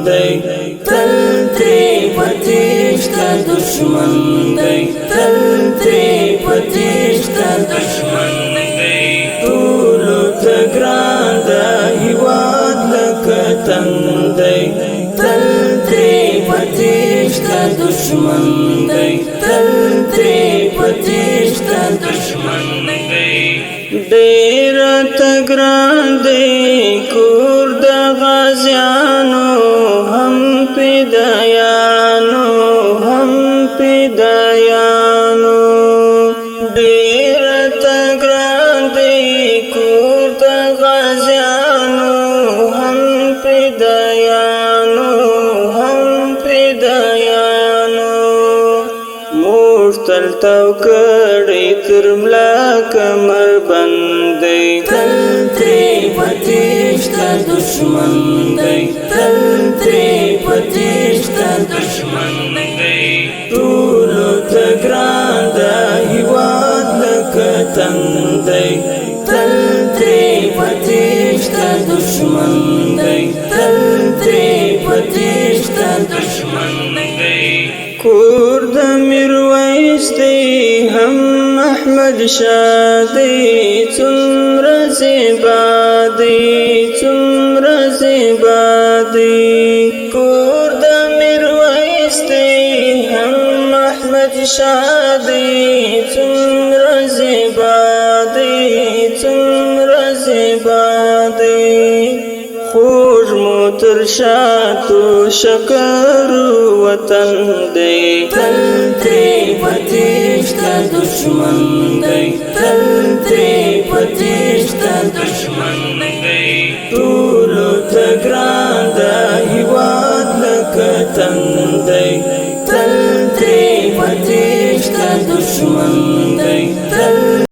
دی تل ترې پتیشته دشمن دی تل ترې پتیشته دشمن دی ټولو ته ګران د هیواد لکه تن دی تل ترې پتیشته دشمن دی تل ترې پتیشته دشمن دی ډېر ته ګران دی کور د غازیانو هم فدایانو هم فدایانو ډېر ته ګران دی کور د غازیانو هم فدایانو هم فدایانو موږ تل تو کړی تر ملا کمر بندی تل ترې پتیشته دشمن دی تل ترې پتیشته دشمن دی ټولو ته ګران د هیواد لکه تن دی تل ترې پتیشته دشمن دی تل ترې پتیشته دشمن دی کور د میرویس دی هم احمد شاه دی څومره زیبا دی څومره زیبا دی کور د میرویس دی هم احمد شاه دی څومره زیبا دی څومره زیبا دی خوږ مو تر شاتو شکر وطن دی تل ترې پتیشته دشمن دی تل ترې پتیشته دشمن دی ټولو ته ګران د هیواد لکه تن دی